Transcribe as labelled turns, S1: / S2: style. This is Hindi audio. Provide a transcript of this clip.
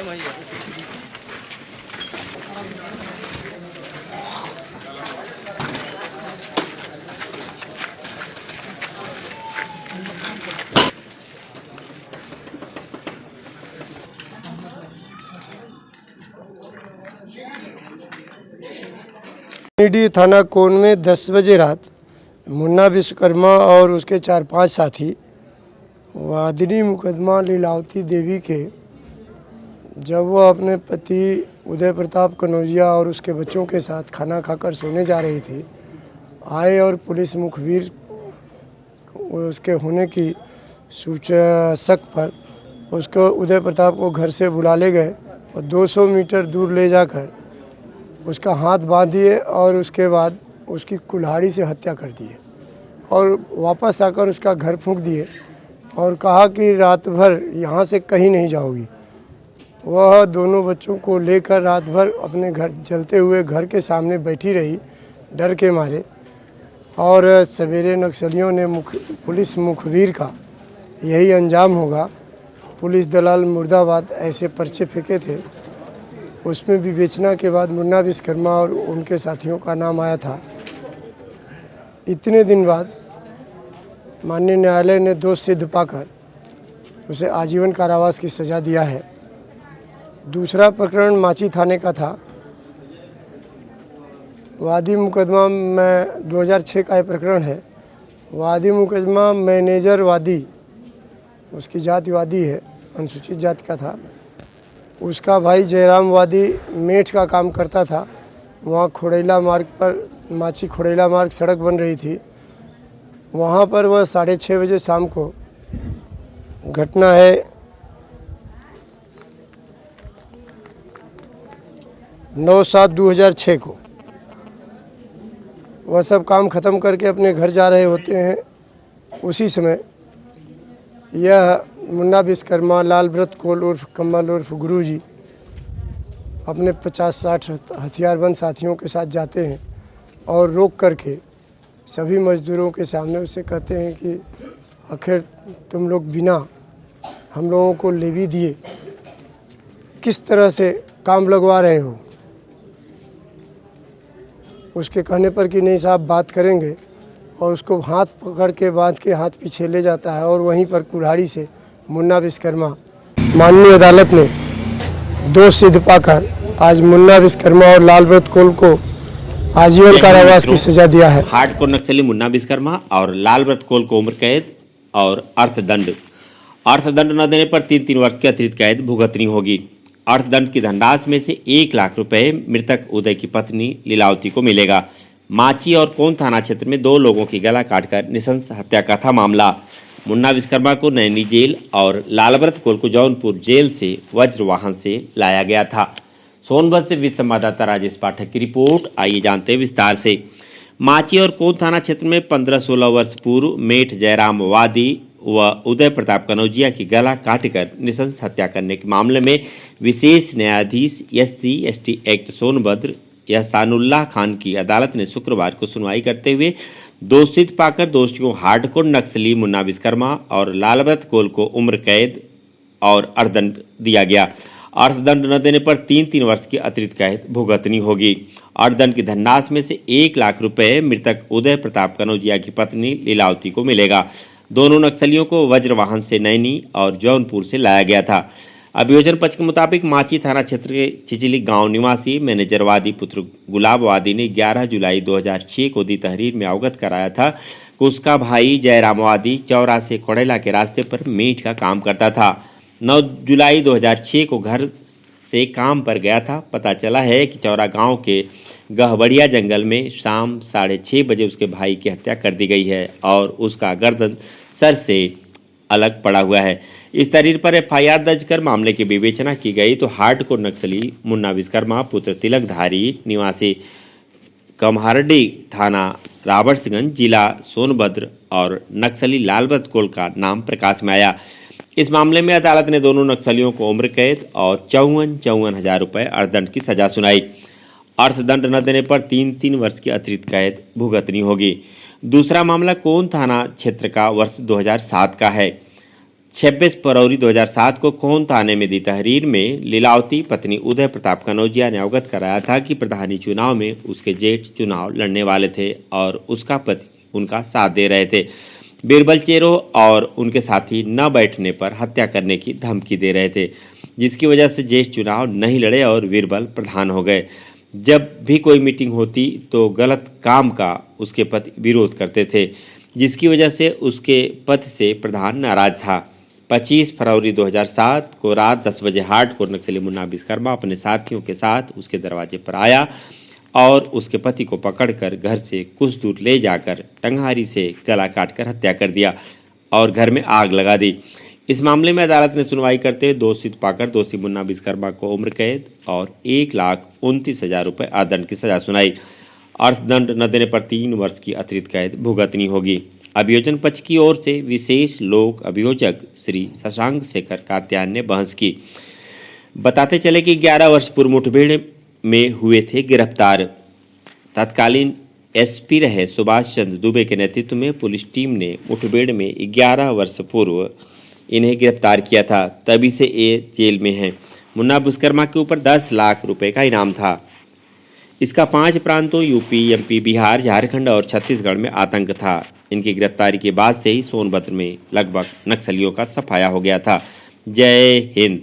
S1: डी थाना कोन में 10 बजे रात मुन्ना विश्वकर्मा और उसके 4-5 साथी वादिनी मुकदमा लीलावती देवी के जब वो अपने पति उदय प्रताप कनौजिया और उसके बच्चों के साथ खाना खाकर सोने जा रही थी, आए और पुलिस मुखबिर उसके होने की सूचना शक पर उसको उदय प्रताप को घर से बुला ले गए और 200 मीटर दूर ले जाकर उसका हाथ बांध दिए और उसके बाद उसकी कुल्हाड़ी से हत्या कर दिए और वापस आकर उसका घर फूंक दिए और कहा कि रात भर यहाँ से कहीं नहीं जाओगी। वह दोनों बच्चों को लेकर रात भर अपने घर जलते हुए घर के सामने बैठी रही डर के मारे और सवेरे नक्सलियों ने पुलिस मुखबिर का यही अंजाम होगा, पुलिस दलाल मुर्दाबाद ऐसे पर्चे फेंके थे। उसमें विवेचना के बाद मुन्ना विश्वकर्मा और उनके साथियों का नाम आया था। इतने दिन बाद माननीय न्यायालय ने दोष सिद्ध पाकर उसे आजीवन कारावास की सज़ा दिया है। दूसरा प्रकरण माची थाने का था। वादी मुकदमा में 2006 का यह प्रकरण है। वादी मुकदमा मैनेजर वादी, उसकी जाति वादी है, अनुसूचित जाति का था। उसका भाई जयराम वादी मेठ का काम करता था। वहाँ खोड़ैला मार्ग पर माची खोड़ैला मार्ग सड़क बन रही थी। वहाँ पर वह 6:30 बजे शाम को, घटना है 9/7/2006 को, वह सब काम ख़त्म करके अपने घर जा रहे होते हैं। उसी समय यह मुन्ना विश्वकर्मा, लाल व्रत कोल उर्फ कमल उर्फ गुरुजी अपने 50-60 हथियारबंद साथियों के साथ जाते हैं और रोक करके सभी मजदूरों के सामने उसे कहते हैं कि आखिर तुम लोग बिना हम लोगों को लेवी दिए किस तरह से काम लगवा रहे हो। उसके कहने पर कि नहीं साहब बात करेंगे, और उसको हाथ पकड़ के बांध के हाथ पीछे ले जाता है और वहीं पर कुल्हाड़ी से मुन्ना विश्वकर्मा, माननीय अदालत ने दोष सिद्ध पाकर आज मुन्ना विश्वकर्मा और लाल व्रत कोल को आजीवन कारावास की सजा दिया है।
S2: हार्डकोर नक्सली मुन्ना विश्वकर्मा और लाल व्रत कोल को उम्र कैद और अर्थदंड न देने पर 3 वर्ष की अतिरिक्त कैद भुगतनी होगी। अर्थदंड की धनराशि में से 1 लाख रुपए मृतक उदय की पत्नी लीलावती को मिलेगा। माची और कोन थाना क्षेत्र में 2 लोगों की गला काटकर नृशंस हत्या का था मामला। मुन्ना विश्वकर्मा को नैनी जेल और लालव्रत कोल को जौनपुर जेल से वज्र वाहन से लाया गया था। सोनभद्र से विश्व संवाददाता राजेश पाठक की रिपोर्ट। आइए जानते हैं विस्तार से। माची और कोन थाना क्षेत्र में 15-16 वर्ष पूर्व मेठ जयराम वादी व उदय प्रताप कनौजिया की गला काटकर नृशंस हत्या करने के मामले में विशेष न्यायाधीश SC/ST एक्ट सोनभद्र यहसानुल्लाह खान की अदालत ने शुक्रवार को सुनवाई करते हुए दोषित पाकर दोषियों हार्डकोर नक्सली मुन्ना विश्वकर्मा और लालव्रत कोल को उम्र कैद और अर्थदंड दिया गया। अर्थदंड न देने पर 3 वर्ष की अतिरिक्त कैद भुगतनी होगी। अर्थदंड की धनराशि में से 1 लाख रुपए मृतक उदय प्रताप कनौजिया की पत्नी लीलावती को मिलेगा। दोनों नक्सलियों को वज्र वाहन से नैनी और जौनपुर से लाया गया था। अभियोजन पक्ष के मुताबिक माची थाना क्षेत्र के चिचिली गांव निवासी मैनेजर वादी पुत्र गुलाब वादी ने 11 जुलाई 2006 को दी तहरीर में अवगत कराया था कि उसका भाई जयराम वादी चौरा से कोड़ैला के रास्ते पर मीट का काम करता था। 9 जुलाई 2006 को घर से काम पर गया था। पता चला है कि चौरा गांव के गहबड़िया जंगल में शाम 6:30 बजे उसके भाई की हत्या कर दी गई है और उसका गर्दन सर से अलग पड़ा हुआ है। इस तहरीर पर FIR दर्ज कर मामले की विवेचना की गई तो हार्डकोर नक्सली मुन्ना विश्वकर्मा पुत्र तिलकधारी निवासी कमहारडी थाना राबर्ट्सगंज जिला सोनभद्र और नक्सली लालव्रत कोल का नाम प्रकाश में आया। इस मामले में अदालत ने दोनों नक्सलियों को उम्र कैद और 54 हजार रुपये अर्थदंड की सजा सुनाई। अर्थदंड न देने पर 3 वर्ष की अतिरिक्त कैद भुगतनी होगी। दूसरा मामला कोन थाना क्षेत्र का वर्ष 2007 का है। 26 फरवरी 2007 को कोन थाने में दी तहरीर में लीलावती पत्नी उदय प्रताप कनौजिया ने अवगत कराया था कि प्रधानी चुनाव में उसके जेठ चुनाव लड़ने वाले थे और उसका पति उनका साथ दे रहे थे। बीरबल चेरो और उनके साथी न बैठने पर हत्या करने की धमकी दे रहे थे, जिसकी वजह से जेठ चुनाव नहीं लड़े और बीरबल प्रधान हो गए। जब भी कोई मीटिंग होती तो गलत काम का उसके पति विरोध करते थे, जिसकी वजह से उसके पति से प्रधान नाराज था। 25 फरवरी 2007 को रात 10 बजे हार्डकोर नक्सली मुन्ना विश्वकर्मा अपने साथियों के साथ उसके दरवाजे पर आया और उसके पति को पकड़कर घर से कुछ दूर ले जाकर टंगारी से गला काटकर हत्या कर दिया और घर में आग लगा दी। इस मामले में अदालत ने सुनवाई करते हुए दोषित पाकर दोषी मुन्ना विश्वकर्मा को उम्र कैद और 1,29,000 रुपये अर्थदंड की सजा सुनाई। अर्थदंड न देने पर 3 वर्ष की अतिरिक्त कैद भुगतनी होगी। अभियोजन पक्ष की ओर से विशेष लोक अभियोजक श्री शशांक शेखर कात्यायन ने बहस की। बताते चले कि 11 वर्ष पूर्व मुठभेड़ में हुए थे गिरफ्तार। तत्कालीन एसपी रहे सुभाष चंद्र दुबे के नेतृत्व में पुलिस टीम ने मुठभेड़ में 11 वर्ष पूर्व इन्हें गिरफ्तार किया था, तभी से ये जेल में हैं। मुन्ना विश्वकर्मा के ऊपर 10 लाख रुपए का इनाम था। इसका 5 प्रांतों यूपी, एमपी, बिहार, झारखंड और छत्तीसगढ़ में आतंक था। इनकी गिरफ्तारी के बाद से ही सोनभद्र में लगभग नक्सलियों का सफाया हो गया था। जय हिंद।